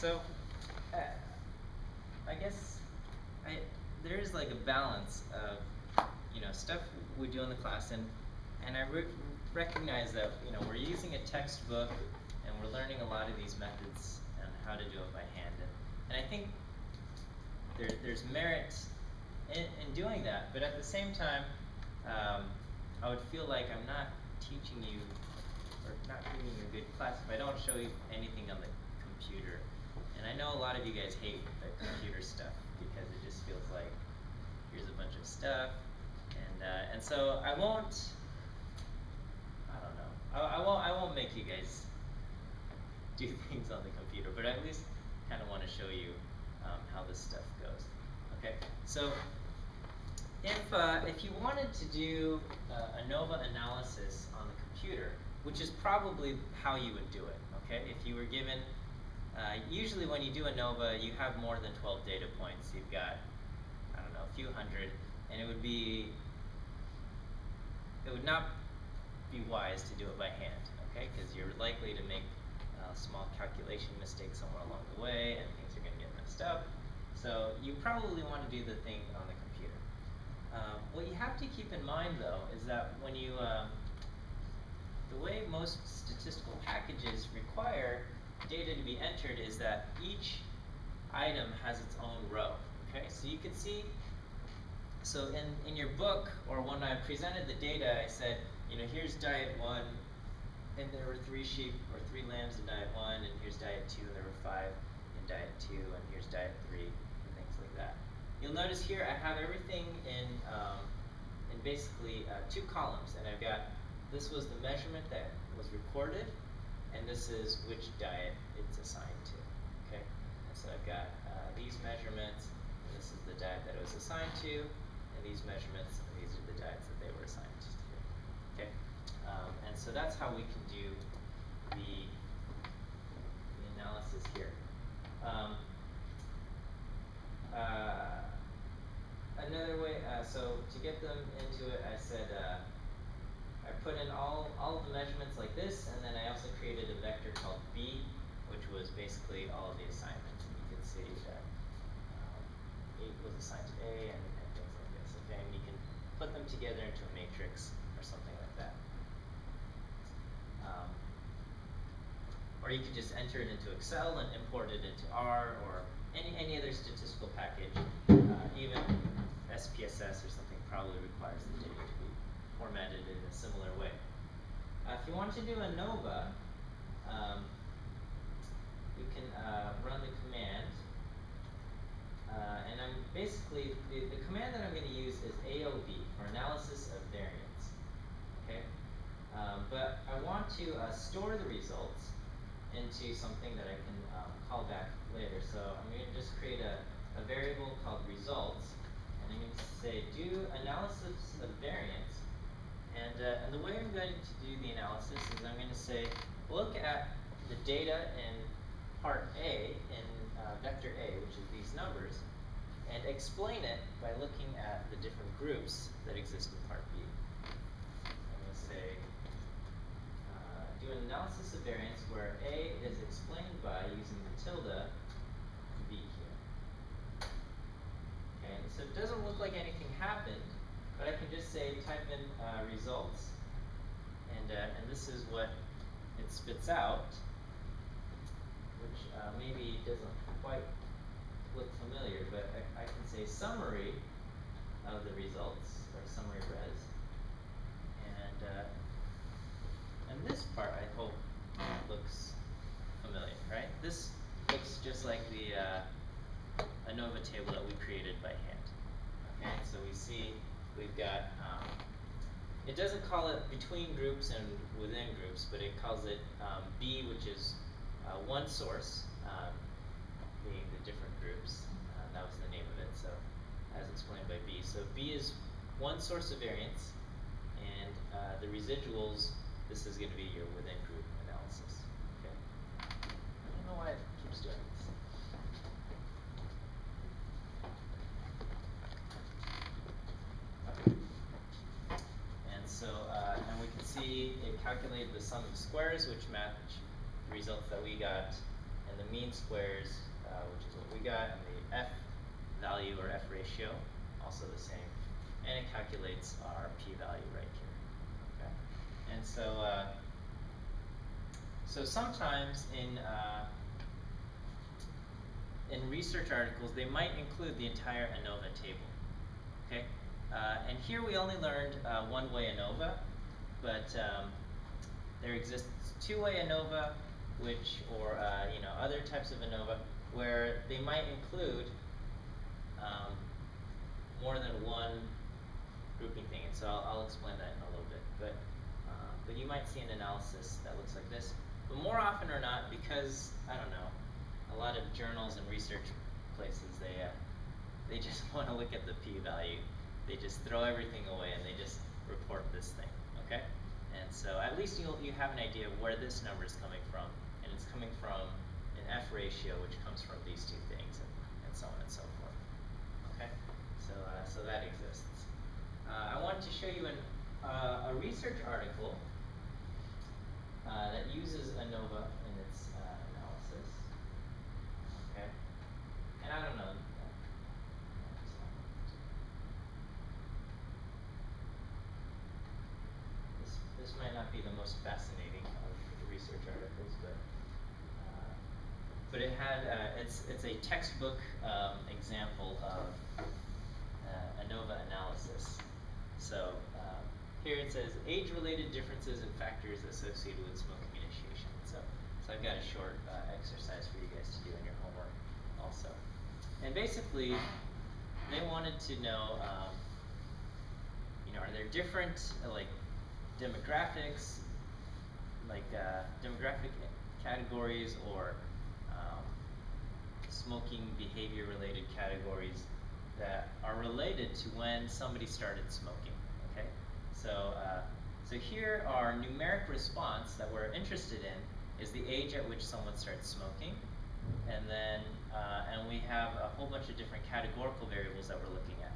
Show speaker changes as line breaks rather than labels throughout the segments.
So, uh, I guess there is like a balance of stuff we do in the class, and I recognize that we're using a textbook and we're learning a lot of these methods and how to do it by hand, and I think there's merit in doing that, but at the same time, I would feel like I'm not teaching you or not giving you a good class if I don't show you anything on the computer. And I know a lot of you guys hate the computer stuff because it just feels like here's a bunch of stuff, and so I won't. I don't know. I won't make you guys do things on the computer, but I at least kind of want to show you how this stuff goes. Okay, so if you wanted to do ANOVA analysis on the computer, which is probably how you would do it, okay? If you were given, usually when you do ANOVA, you have more than 12 data points. You've got, I don't know, a few hundred, and it would not be wise to do it by hand, okay? Because you're likely to make small calculation mistakes somewhere along the way, and things are going to get messed up. So you probably want to do the thing on the computer. What you have to keep in mind, though, is that when you, the way most statistical packages require data to be entered is that each item has its own row. Okay, so you can see, so in your book, or when I presented the data, I said, here's diet 1, and there were 3 sheep or 3 lambs in diet 1, and here's diet 2, and there were 5 in diet 2, and here's diet 3, and things like that. You'll notice here I have everything in basically 2 columns, and I've got, this was the measurement that was recorded, and this is which diet it's assigned to, okay? And so I've got these measurements, and this is the diet that it was assigned to, and these measurements, and these are the diets that they were assigned to, okay? And so that's how we can do the analysis here. Another way, so to get them into it, I said I put in all of the measurements like this, and then I also created a vector called B, which was basically all of the assignments. And you can see that A was assigned to A and things like this. Okay, and you can put them together into a matrix or something like that. Or you could just enter it into Excel and import it into R or any other statistical package. Even SPSS or something probably requires the data to be formatted in a similar way. If you want to do ANOVA, you can run the command. And I'm basically, the command that I'm going to use is AOV, for analysis of variance. Okay? But I want to store the results into something that I can call back later. So I'm going to just create a variable called results, and I'm going to say do analysis of variance. And the way I'm going to do the analysis is I'm going to say look at the data in part A, in vector A, which is these numbers, and explain it by looking at the different groups that exist in part B. I'm going to say do an analysis of variance where A is explained by using the tilde B here. Okay, and so it doesn't look like anything happened, but I can just say type in results, and this is what it spits out, which maybe doesn't quite look familiar, but I can say summary of the results, or summary res, and this part I hope looks familiar, right? This looks just like the ANOVA table that we created by hand. Okay, so we see we've got, it doesn't call it between groups and within groups, but it calls it B, which is one source, being the different groups. That was the name of it, so as explained by B. So B is one source of variance, and the residuals, this is going to be your within group analysis. Okay. I don't know why it keeps doing this. Okay. And so, and we can see it calculated the sum of squares, which match the results that we got, and the mean mean squares, which is what we got, and the F value or F ratio, also the same. And it calculates our p-value right here. Okay? And so, so sometimes in research articles, they might include the entire ANOVA table. Okay? And here we only learned one-way ANOVA, but there exists two-way ANOVA, or other types of ANOVA, where they might include more than one grouping thing. And so I'll explain that in a little bit. But you might see an analysis that looks like this. But more often or not, because I don't know, a lot of journals and research places they just want to look at the p-value. They just throw everything away and they just report this thing. Okay? And so at least you have an idea of where this number is coming from, and it's coming from an F ratio, which comes from these two things, and so on and so forth. Okay, so that exists. I wanted to show you a research article that uses ANOVA in its analysis. Okay, and I don't know. This might not be the most fascinating of the research articles, but it had it's a textbook example of ANOVA analysis. So here it says age-related differences and factors associated with smoking initiation. So I've got a short exercise for you guys to do in your homework also. And basically, they wanted to know, are there different demographics, demographic categories or smoking behavior-related categories that are related to when somebody started smoking. Okay, so here our numeric response that we're interested in is the age at which someone starts smoking, and then and we have a whole bunch of different categorical variables that we're looking at,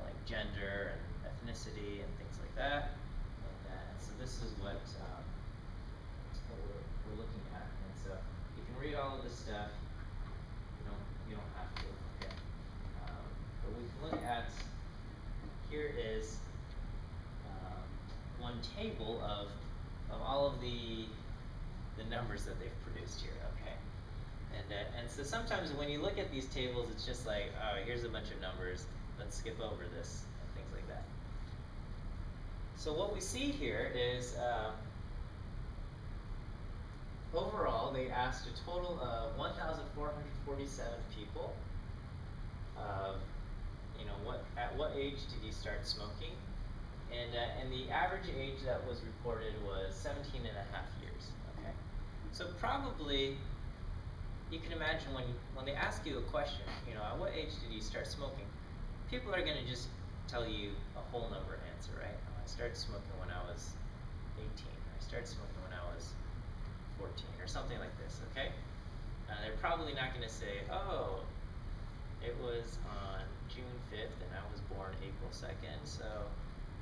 like gender and ethnicity and things like that. And so this is what we're looking at. And so you can read all of this stuff. You don't have to. Okay. But we can look at, here is one table of all of the numbers that they've produced here. Okay. And so sometimes when you look at these tables, it's just like, oh, here's a bunch of numbers. Let's skip over this and things like that. So what we see here is overall they asked a total of 1,447 people. At what age did you start smoking? And the average age that was reported was 17 and a half years. Okay, so probably you can imagine when they ask you a question, at what age did you start smoking? People are going to just tell you a whole number answer, right? I started smoking when I was 18. I started smoking when I was 14, or something like this. Okay, they're probably not going to say, oh, it was on June 5th and I was born April 2nd, so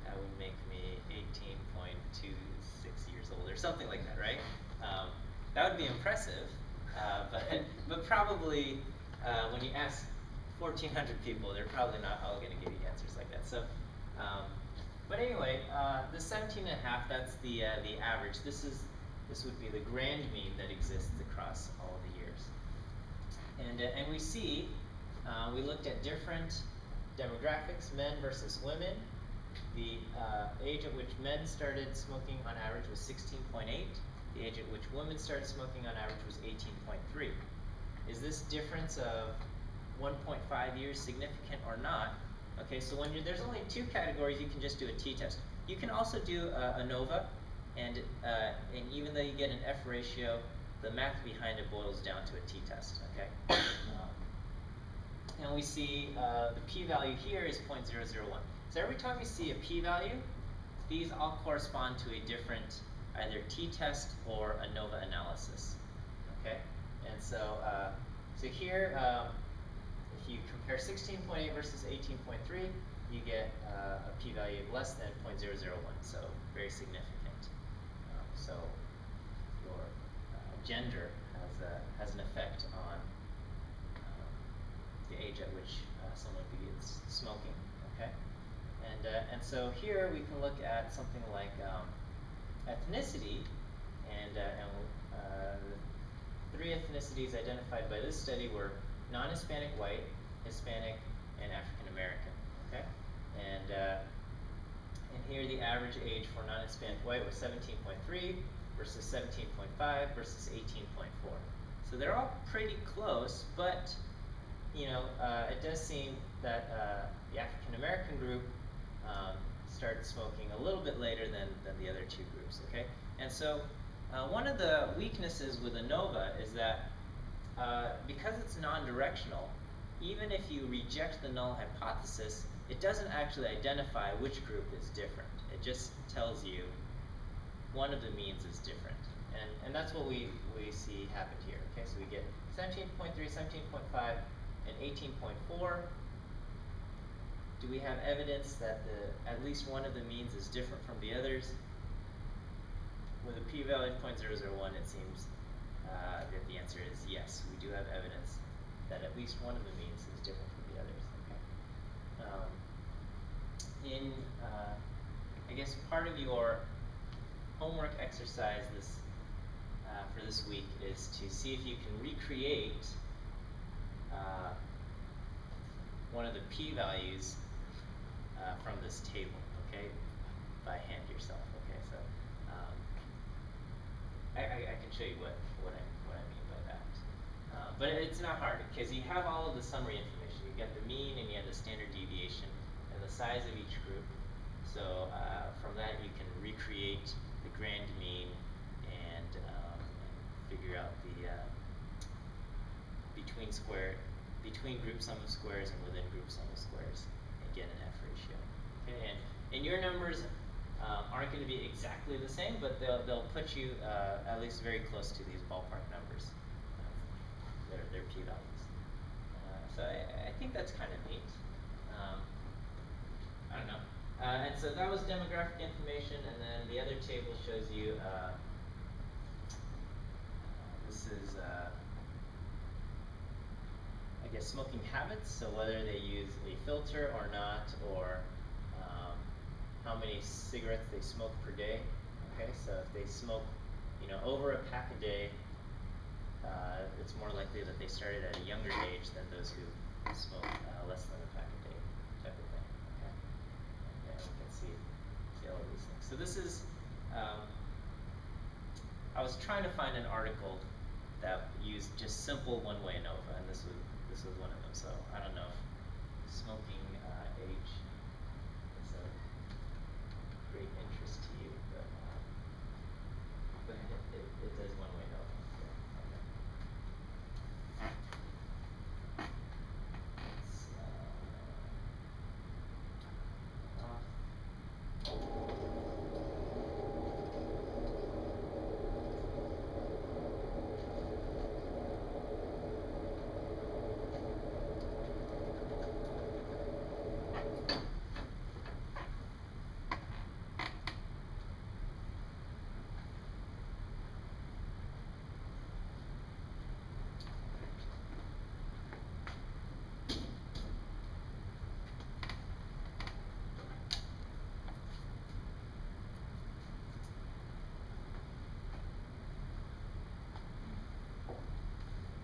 that would make me 18.26 years old, or something like that, right? That would be impressive, but probably when you ask 1,400 people, they're probably not all going to give you answers like that. So, but anyway, the 17 and a half, that's the average. This would be the grand mean that exists across all the years. And we see, we looked at different demographics, men versus women. The age at which men started smoking on average was 16.8. The age at which women started smoking on average was 18.3. Is this difference of 1.5 years significant or not? Okay, so when there's only two categories, you can just do a t-test. You can also do ANOVA, and even though you get an F ratio, the math behind it boils down to a t-test. Okay, and we see the p-value here is 0.001. So every time you see a p-value, these all correspond to a different either t-test or ANOVA analysis. Okay, and so so here, if you compare 16.8 versus 18.3, you get a p-value of less than 0.001, so very significant. So your gender has an effect age at which someone begins smoking. Okay, and so here we can look at something like ethnicity, and the three ethnicities identified by this study were non-Hispanic white, Hispanic, and African American. Okay, and here the average age for non-Hispanic white was 17.3 versus 17.5 versus 18.4. So they're all pretty close, but you know, it does seem that the African American group started smoking a little bit later than the other two groups. Okay, and so one of the weaknesses with ANOVA is that because it's non-directional, even if you reject the null hypothesis, it doesn't actually identify which group is different. It just tells you one of the means is different. And that's what we see happen here. Okay, so we get 17.3, 17.5, and 18.4. Do we have evidence that at least one of the means is different from the others? With a p-value of 0.001, it seems that the answer is yes. We do have evidence that at least one of the means is different from the others. Okay. I guess part of your homework exercise for this week is to see if you can recreate one of the p-values from this table, okay, by hand yourself. Okay, so I can show you what I mean by that. But it's not hard because you have all of the summary information. You get the mean and you have the standard deviation and the size of each group. So from that you can recreate the grand mean and figure out the between group sum of squares and within group sum of squares and get an F ratio. Okay, and your numbers aren't going to be exactly the same, but they'll put you at least very close to these ballpark numbers. Their p-values. So I think that's kind of neat. I don't know. And so that was demographic information, and then the other table shows you. This is, I guess, smoking habits. So whether they use a filter or not, or how many cigarettes they smoke per day. Okay, so if they smoke, you know, over a pack a day, it's more likely that they started at a younger age than those who smoke less than a pack a day, type of thing. Okay, and we can see all of these things. So this is, I was trying to find an article that used just simple one-way ANOVA, and this was one of them. So I don't know if smoking age is of great interest to you, but it does one-way ANOVA.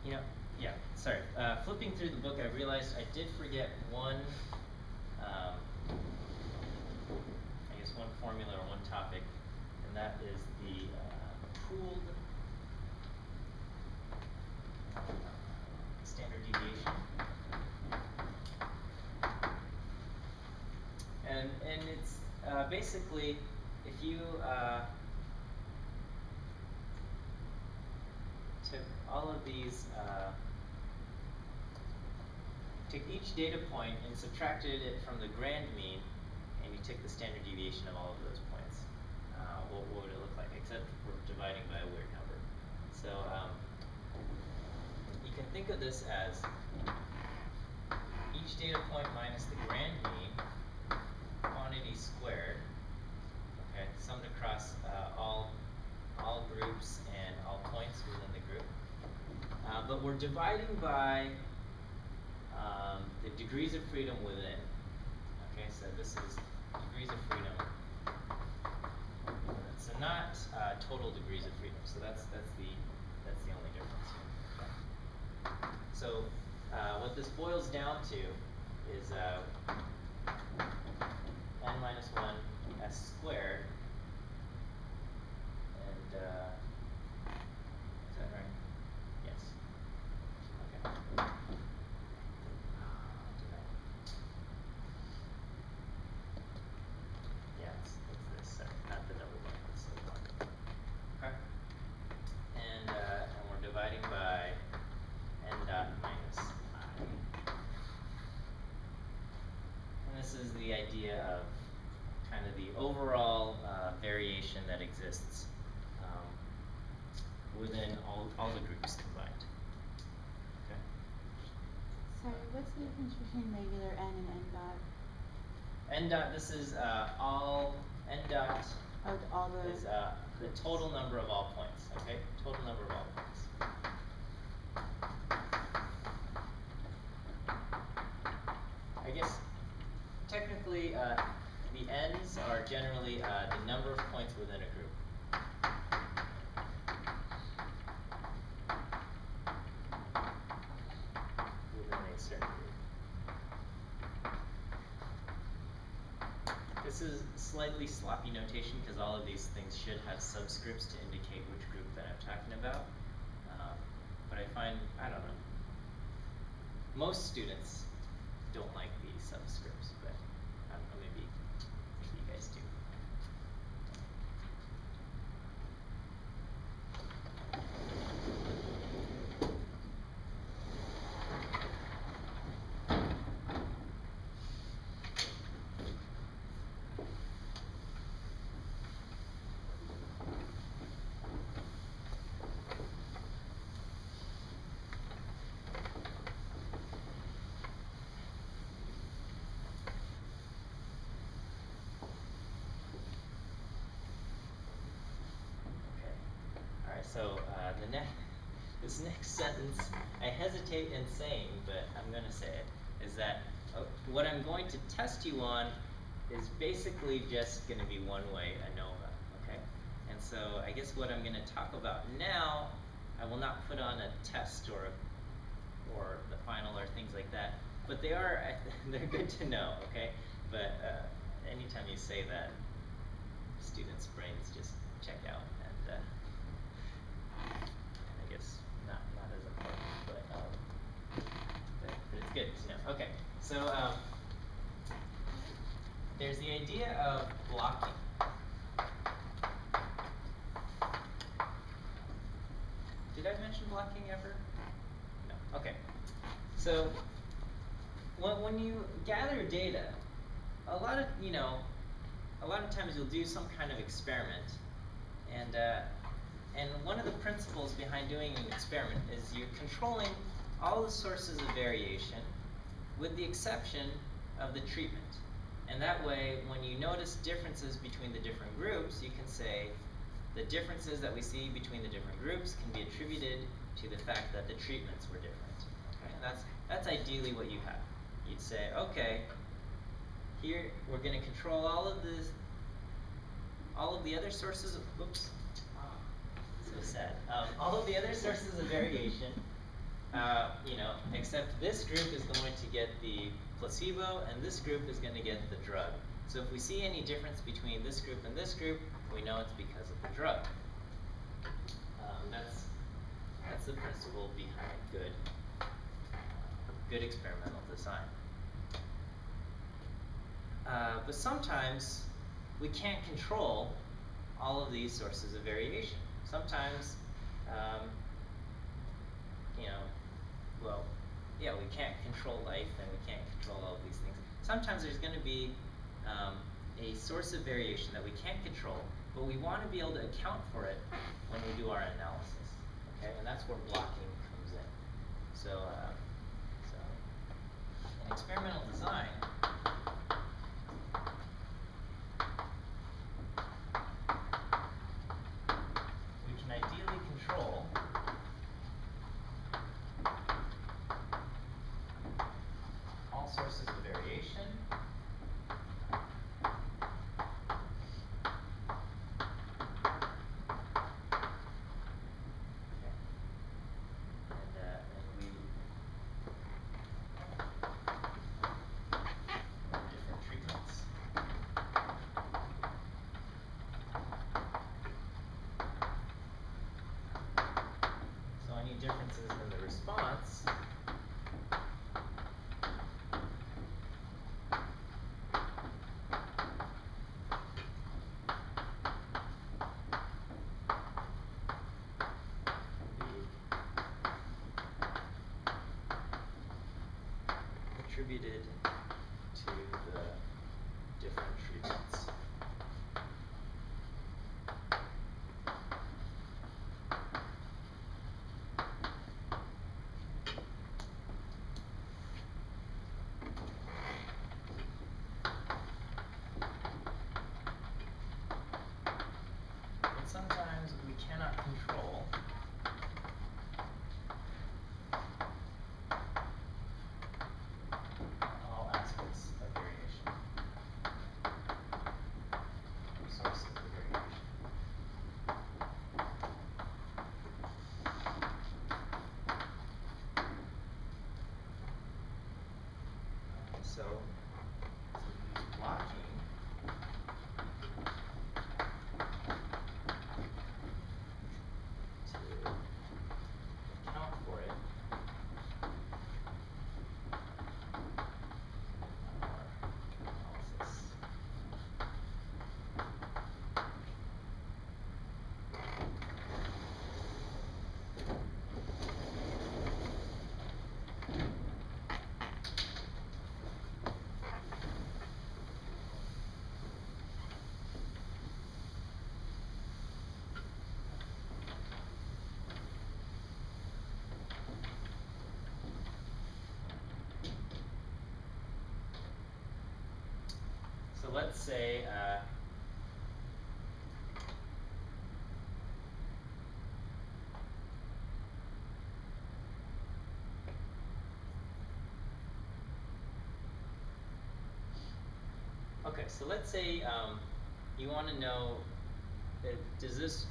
You know, yeah, sorry. Flipping through the book, I realized I did forget one, I guess one formula or one topic, and that is the pooled standard deviation. And it's basically, if you took all of these, took each data point and subtracted it from the grand mean, and you took the standard deviation of all of those points, what would it look like? Except we're dividing by a weird number. So you can think of this as each data point minus the grand mean, quantity squared, okay, summed across all groups and all points within the group. But we're dividing by the degrees of freedom within. Okay, so this is degrees of freedom. So not total degrees of freedom. So that's the only difference here. So what this boils down to is n minus 1 s squared, and is that right? Yes. Okay. Yeah, it's this, sorry, not the double line, it's the one. Okay. And we're dividing by n dot minus I. And this is the idea of kind of the overall variation that exists within all the groups combined. Okay.
Sorry, what's the difference between regular n and n dot?
N dot, this is all, n dot
Oh, all the
is the total number of all points, okay? Total number of all points. I guess technically the n's are generally the number of points within a group. Within a certain group. This is slightly sloppy notation because all of these things should have subscripts to indicate which group that I'm talking about. But I find, I don't know, most students don't like these subscripts, but I don't know, maybe you guys do. So this next sentence, I hesitate in saying, but I'm going to say it, is that what I'm going to test you on is basically just going to be one way ANOVA, okay? And so I guess what I'm going to talk about now, I will not put on a test or the final or things like that, but they are, they're good to know, okay? But anytime you say that, students' brains just check out, and I guess not as important, but it's good to know. Okay, so there's the idea of blocking. Did I mention blocking ever? No. Okay. So when you gather data, a lot of times you'll do some kind of experiment, and one of the principles behind doing an experiment is you're controlling all the sources of variation with the exception of the treatment. And that way, when you notice differences between the different groups, you can say the differences that we see between the different groups can be attributed to the fact that the treatments were different. Okay? And that's ideally what you have. You'd say, okay, here we're going to control all of the other sources of, oops, so sad. All of the other sources of variation, except this group is going to get the placebo and this group is going to get the drug. So if we see any difference between this group and this group, we know it's because of the drug. That's the principle behind good experimental design. But sometimes we can't control all of these sources of variation. Sometimes, we can't control life and we can't control all of these things. Sometimes there's going to be a source of variation that we can't control, but we want to be able to account for it when we do our analysis. Okay, and that's where blocking comes in. So in experimental design, we can ideally control response attributed to the different treatments. But sometimes we cannot control all aspects of variation, sources of variation. So use blocking to account for it. Analysis. So let's say okay, so let's say you want to know does this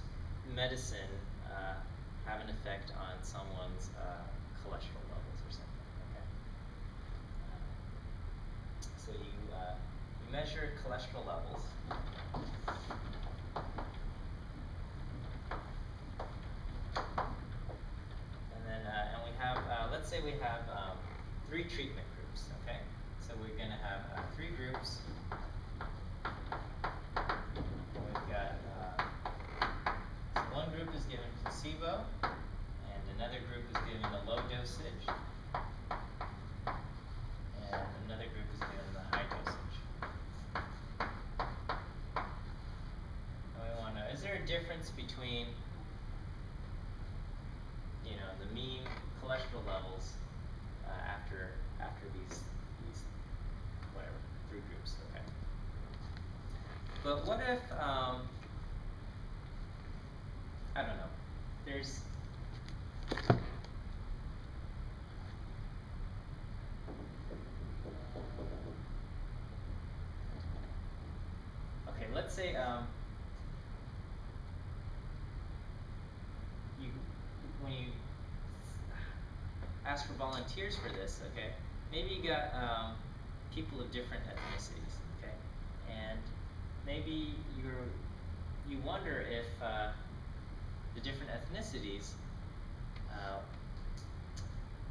medicine have an effect on someone's cholesterol levels or something, okay? So you measure cholesterol levels. And then and we have let's say we have 3 treatment groups, okay? So we're going to have 3 groups. We've got so one group is given placebo, and another group is given the low dosage, and another group is given the high dosage. And we want to know, is there a difference between the mean cholesterol levels after these whatever 3 groups, okay? But what if I don't know. There's okay, let's say when you ask for volunteers for this, okay, maybe you got people of different ethnicities, okay, and maybe you wonder if the different ethnicities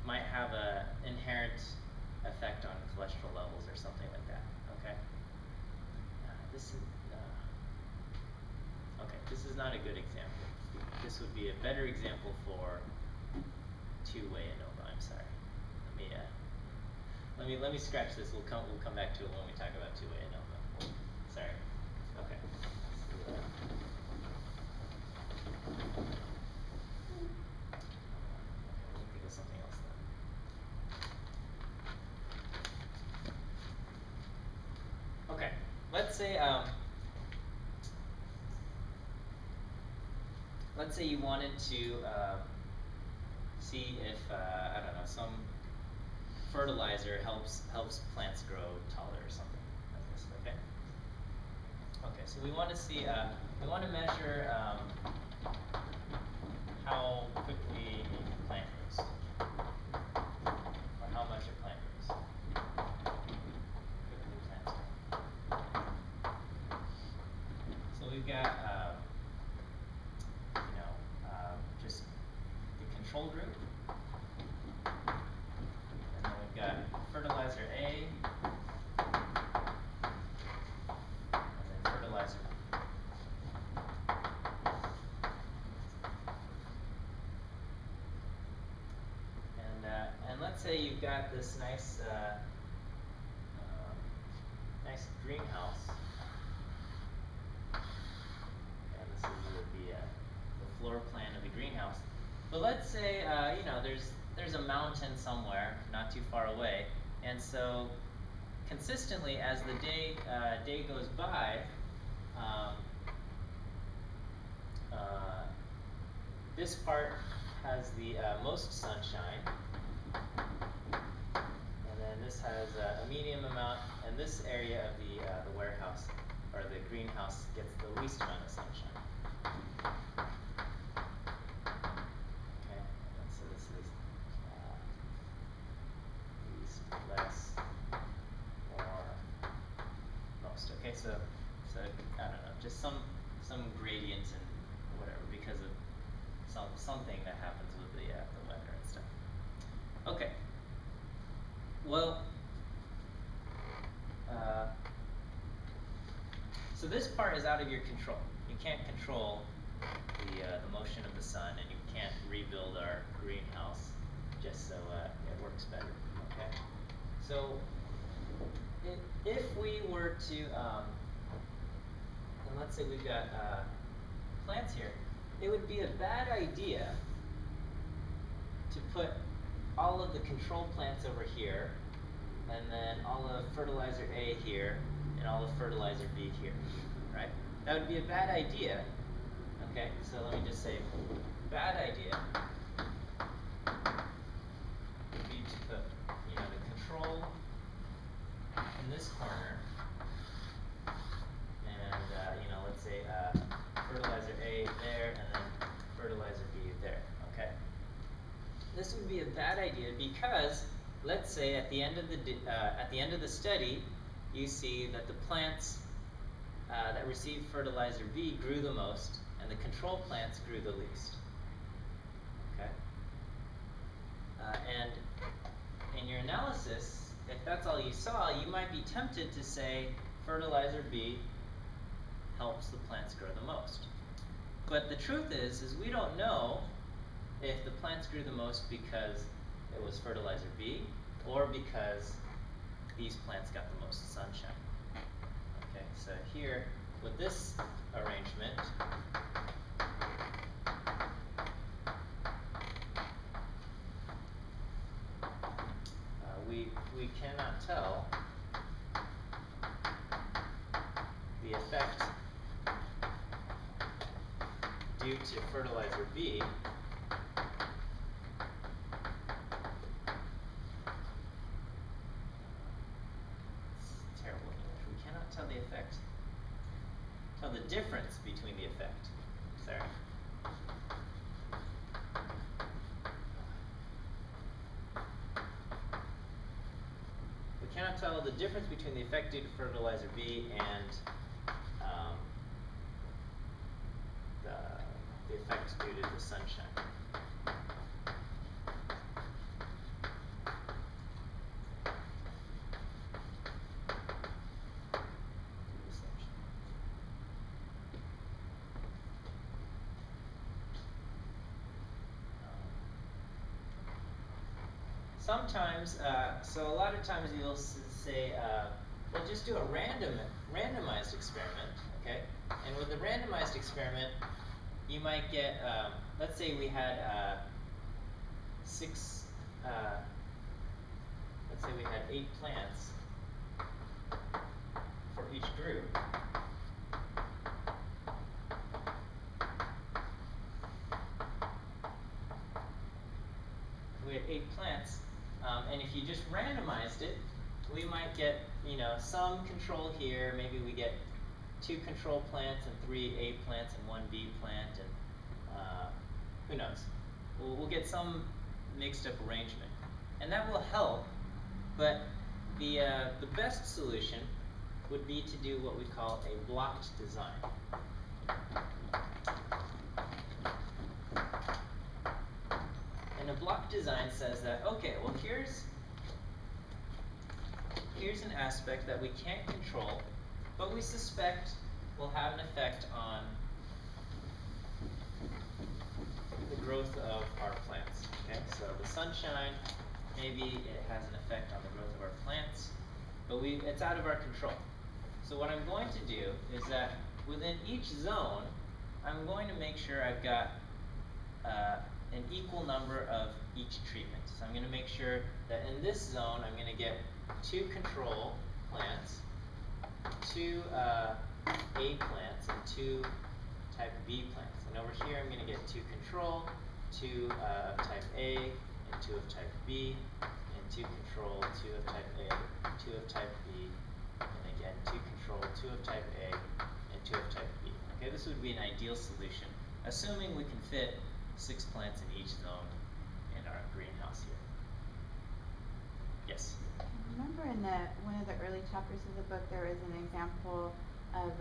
might have an inherent effect on cholesterol levels or something like that, okay? This is not a good example. This would be a better example for two-way ANOVA. I'm sorry. Let me scratch this. We'll come back to it when we talk about two-way ANOVA. Sorry. Okay. We'll think of something else then. Okay. Let's say you wanted to see if I don't know, some fertilizer helps plants grow taller or something like this. Okay. Okay. So we want to see we want to measure how quickly a plant grows, or how much a plant grows. Quickly plants grow. So we've got just the control group, say you've got this nice, nice greenhouse, and this is the floor plan of the greenhouse. But let's say, you know, there's a mountain somewhere, not too far away, and so consistently as the day goes by, this part has the most sunshine, and then this has a medium amount, and this area of the warehouse or the greenhouse gets the least amount of sunshine. Okay, and so this is least, less, more, most. Okay, so I don't know, just some gradient and whatever because of something that happens with the weather and stuff. Okay. Well, so this part is out of your control. You can't control the motion of the sun, and you can't rebuild our greenhouse just so it works better. Okay. So if we were to, and let's say we've got plants here, it would be a bad idea to put all of the control plants over here, and then all of fertilizer A here, and all of fertilizer B here, right? That would be a bad idea. Okay, so let me just say, bad idea would be to put, you know, the control in this corner, and you know, let's say fertilizer A there, and then fertilizer B there. Okay. This would be a bad idea because, let's say at the end of the study, you see that the plants that received fertilizer B grew the most, and the control plants grew the least. Okay. And in your analysis, if that's all you saw, you might be tempted to say fertilizer B helps the plants grow the most. But the truth is we don't know if the plants grew the most because it was fertilizer B or because these plants got the most sunshine. Okay, so here with this arrangement, we cannot tell the effect due to fertilizer B tell the difference between the effect. Sorry. We cannot tell the difference between the effect due to fertilizer B and the effect due to the sunshine. Sometimes, so a lot of times you'll say, well, just do a randomized experiment, okay? And with a randomized experiment, you might get, let's say we had let's say we had 8 plants for each group. We had 8 plants. And if you just randomized it, we might get, you know, some control here. Maybe we get 2 control plants and 3 A plants and 1 B plant, and who knows? We'll get some mixed up arrangement, and that will help. But the best solution would be to do what we call a blocked design. And a block design says that, okay, well here's an aspect that we can't control, but we suspect will have an effect on the growth of our plants. Okay, so the sunshine maybe it has an effect on the growth of our plants, but it's out of our control. So what I'm going to do is that within each zone, I'm going to make sure I've got an equal number of each treatment. So I'm going to make sure that in this zone, I'm going to get 2 control plants, 2 A plants, and 2 type B plants. And over here, I'm going to get 2 control, 2 of type A, and 2 of type B, and 2 control, 2 of type A, 2 of type B, and again 2 control, 2 of type A, and 2 of type B. Okay, this would be an ideal solution, assuming we can fit 6 plants in each zone in our greenhouse here. Yes?
I remember in one of the early chapters of the book there was an example of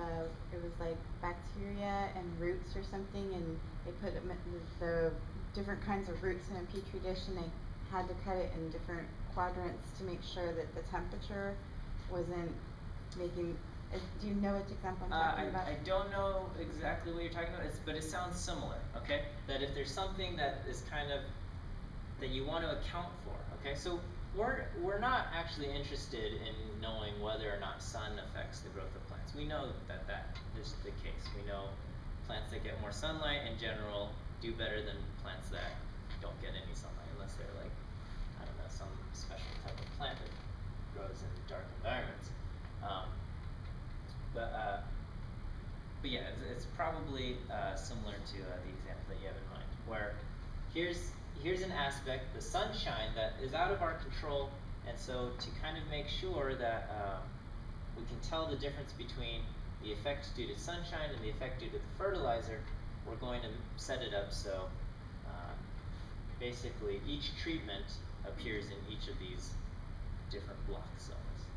it was like bacteria and roots or something, and they put the different kinds of roots in a petri dish, and they had to cut it in different quadrants to make sure that the temperature wasn't making. Do you know which example I'm talking about?
I don't know exactly what you're talking about, but it sounds similar, okay? That if there's something that is kind of, that you want to account for, okay? So we're not actually interested in knowing whether or not sun affects the growth of plants. We know that is the case. We know plants that get more sunlight in general do better than plants that don't get any sunlight, unless they're like, I don't know, some special type of plant that grows in dark environments. But yeah, it's probably similar to the example that you have in mind, where here's an aspect, the sunshine, that is out of our control, and so to kind of make sure that we can tell the difference between the effect due to sunshine and the effect due to the fertilizer, we're going to set it up so basically each treatment appears in each of these different block zones.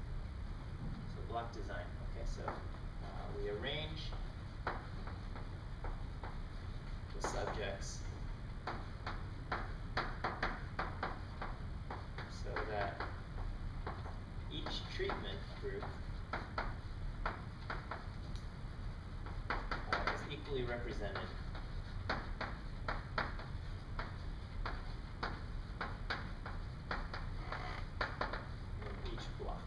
So block design, okay, so we arrange the subjects so that each treatment group is equally represented in each block.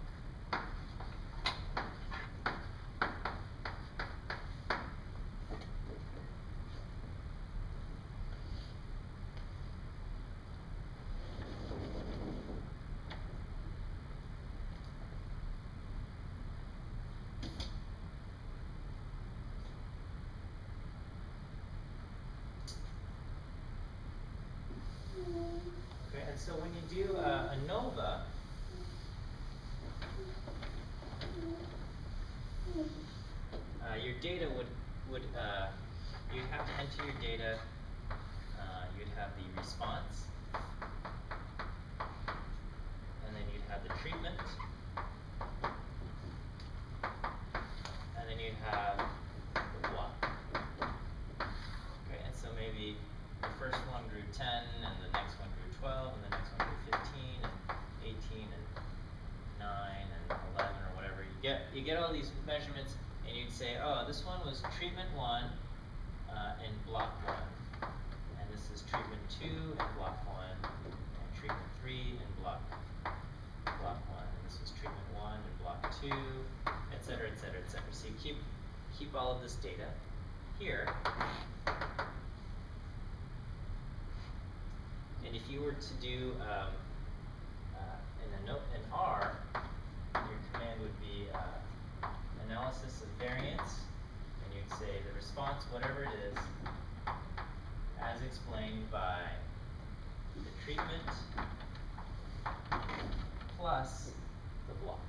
Okay, and so when you do a ANOVA, your data would you'd have to enter your data. You'd have the response, and then you'd have the treatment, and then you'd have the block. Okay, and so maybe the first one grew 10, and the next one grew 12, and the next one grew 15, and 18, and 9, and 11, or whatever. You get all these measurements, and you'd say, oh, this one was treatment 1 in block 1, and this is treatment 2 in block 1, and treatment 3 in block 1, and this was treatment 1 in block 2, etc., etc., etc. So you keep all of this data here. And if you were to do in R, your command would be analysis of variance, and you'd say the response, whatever it is, as explained by the treatment plus the block.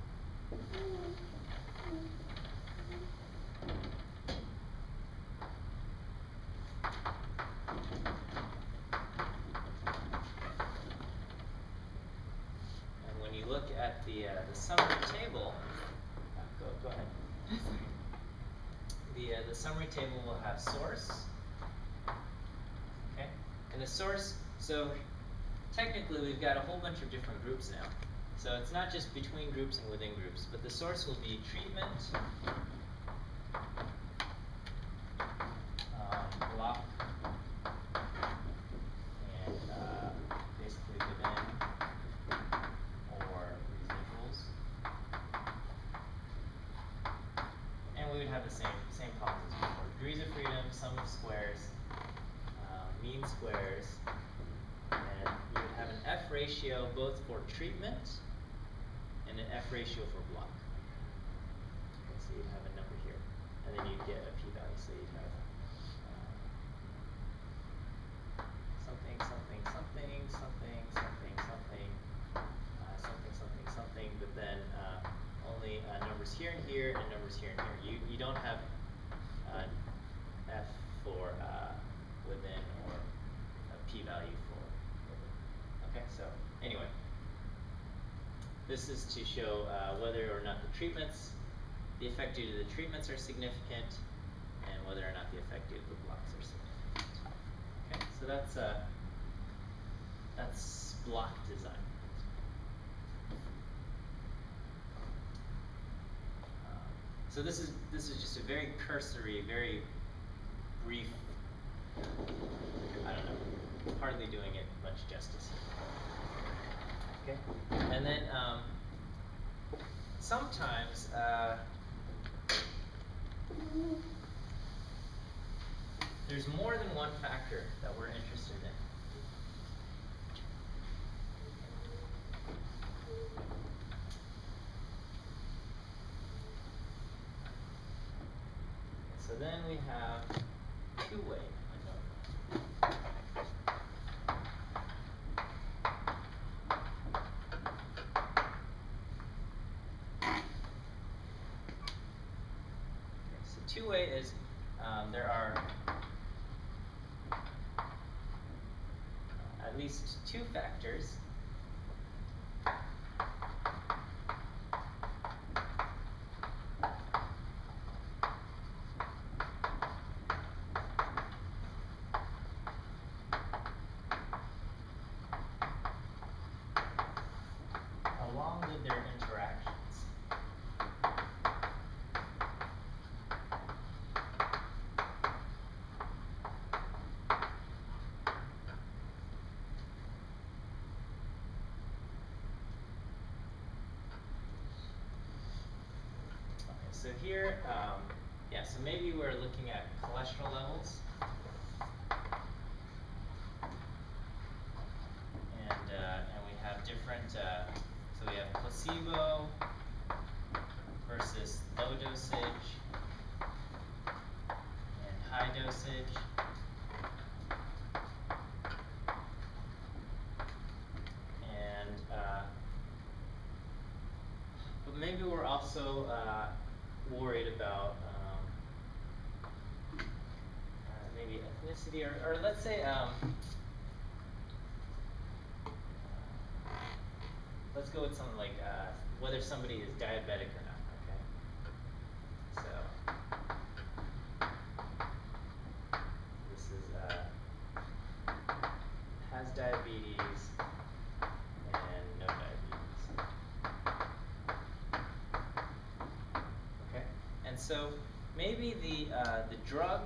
And when you look at the summary table, go ahead. The summary table will have source, okay, and the source. So technically, we've got a whole bunch of different groups now. So it's not just between groups and within groups, but the source will be treatment, block, and basically within same problems as before. Degrees of freedom, sum of squares, mean squares, and you would have an F ratio both for treatment and an F ratio for block. Okay, so you'd have a number here, and then you'd get a p-value. So you'd have something, something, something, something, something, something, something, something, something, but then only numbers here and here and numbers here and here. You don't have F for within or a p-value for within. Okay, so anyway, this is to show whether or not the effect due to the treatments are significant, and whether or not the effect due to the blocks are significant. Okay, so that's block design. So this is just a very cursory, very brief. I don't know, hardly doing it much justice. Okay, and then sometimes there's more than one factor that we're interested in. So then we have two-way. So two-way is there are at least two factors along with their interactions. Okay, so here, yeah, so maybe we're looking at cholesterol levels. And we have different, so we have placebo versus low dosage and high dosage. And, but maybe we're also worried about maybe ethnicity, or let's say, let's go with something like whether somebody is diabetic or not, okay? So, this is, has diabetes and no diabetes. Okay, and so maybe the drug,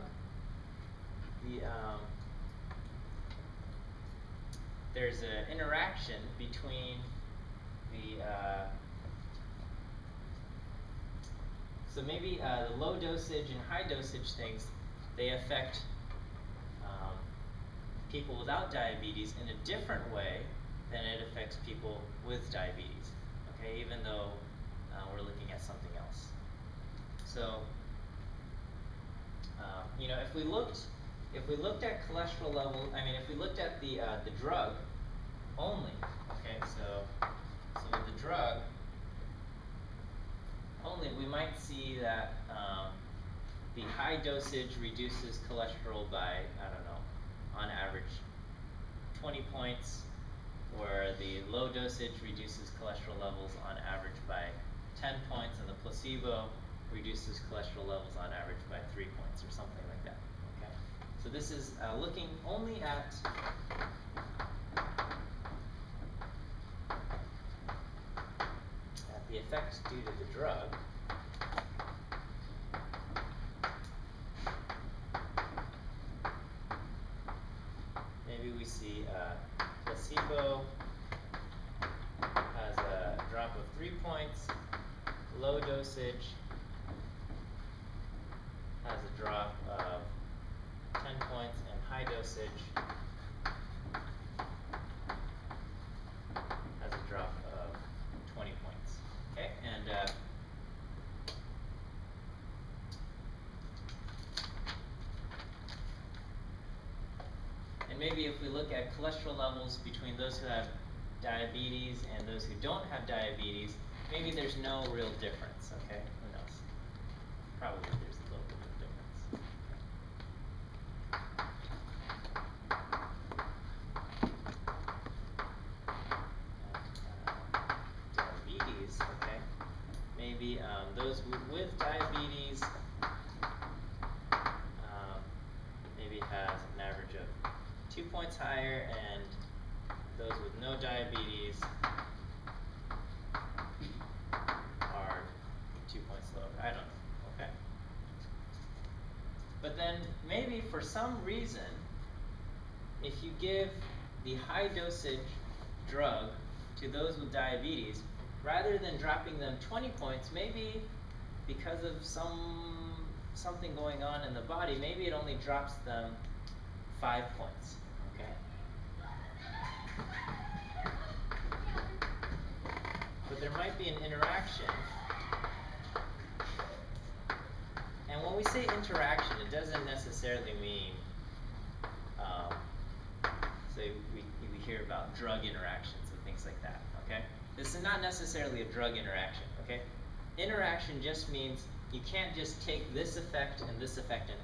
there's an interaction between so maybe the low dosage and high dosage things, they affect people without diabetes in a different way than it affects people with diabetes, okay, even though we're looking at something else. So, you know, if we looked at cholesterol level, I mean, if we looked at the drug only, okay, so with the drug only, we might see that the high dosage reduces cholesterol by, I don't know, on average 20 points, where the low dosage reduces cholesterol levels on average by 10 points, and the placebo reduces cholesterol levels on average by 3 points, or something like that. Okay, so this is looking only at the effect due to the drug. Maybe we see placebo has a drop of 3 points, low dosage drop of 10 points, and high dosage has a drop of 20 points. Okay, and maybe if we look at cholesterol levels between those who have diabetes and those who don't have diabetes, maybe there's no real difference, okay? Who knows? Probably there's a little bit of difference. Diabetes, okay? Maybe those with diabetes maybe has an average of 2 points higher, and those with no diabetes are 2 points lower. I don't know, okay? But then maybe for some reason, if you give the high dosage drug to those with diabetes, rather than dropping them 20 points, maybe because of something going on in the body, maybe it only drops them 5 points, okay? But there might be an interaction. And when we say interaction, it doesn't necessarily mean, say we hear about drug interactions and things like that, okay? This is not necessarily a drug interaction, okay? Interaction just means you can't just take this effect and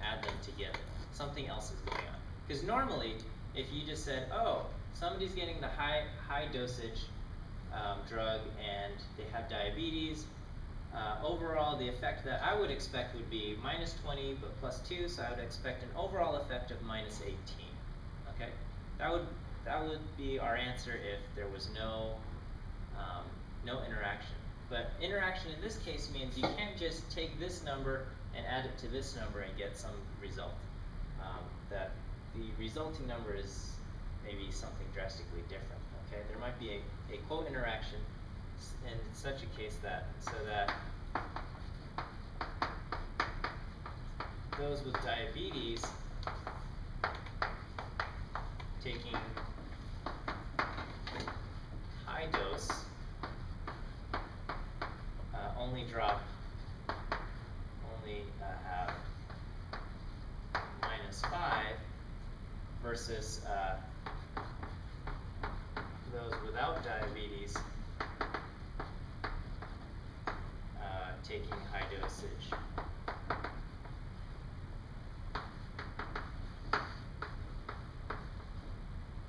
add them together. Something else is going on. Because normally, if you just said, oh, somebody's getting the high dosage drug and they have diabetes, overall the effect that I would expect would be minus 20 but plus 2, so I would expect an overall effect of minus 18. Okay, that would be our answer if there was no interaction. But interaction in this case means you can't just take this number and add it to this number and get some result. That the resulting number is maybe something drastically different. Okay, there might be a quote interaction in such a case that those with diabetes taking high dose have minus 5 versus those without diabetes taking high dosage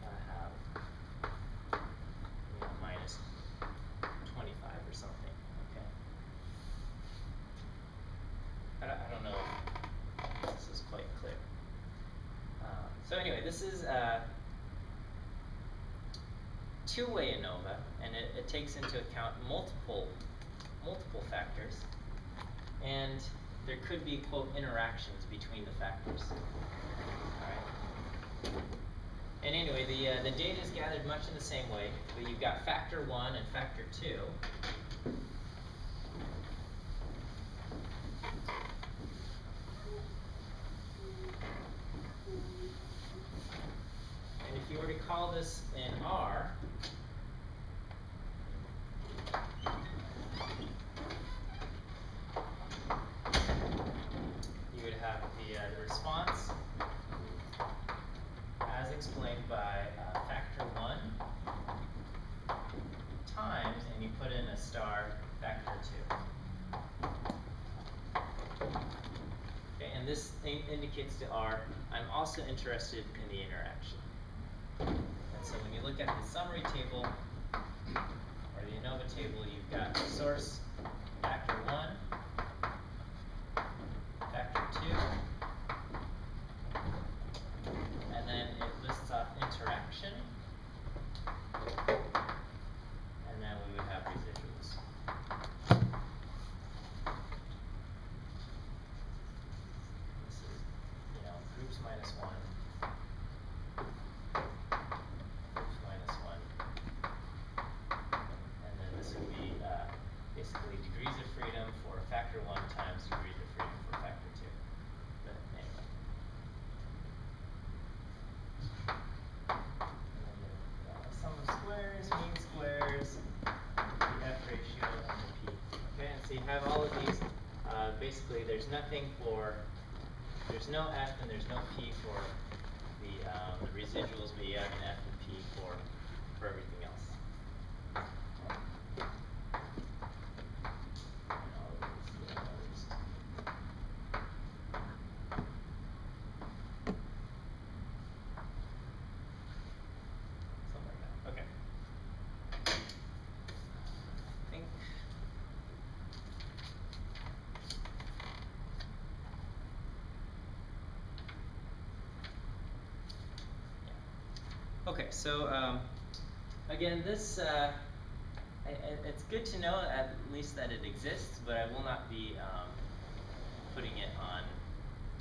have minus 25 or something. Okay. I don't know if this is quite clear. So anyway, this is two-way ANOVA, and it takes into account multiple factors, and there could be quote interactions between the factors. All right. And anyway, the data is gathered much in the same way, but you've got factor 1 and factor 2. And if you were to call this in R, you would have the response as explained by factor 1 times, and you put in a star factor 2. Okay, and this indicates to R, I'm also interested in the interaction. And so when you look at the summary table, or the ANOVA table, you've got source factor 1, factor 2, and then it lists off interaction, and then we would have residuals. This is, groups minus 1, groups minus 1, have all of these, basically there's nothing for, there's no F and there's no P for the residuals, but you have an F and P for everything else. And all of these others. Something like that. Okay. I think. Yeah. Okay, so again, this it's good to know at least that it exists, but I will not be putting it on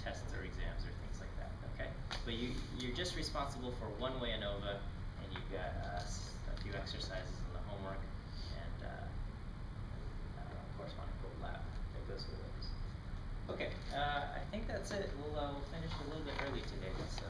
tests or exams or things like that. Okay, but you're just responsible for one way ANOVA, and you've got a few exercises in the homework and corresponding code lab that goes with those. Okay, I think that's it. We'll finish a little bit early today, so.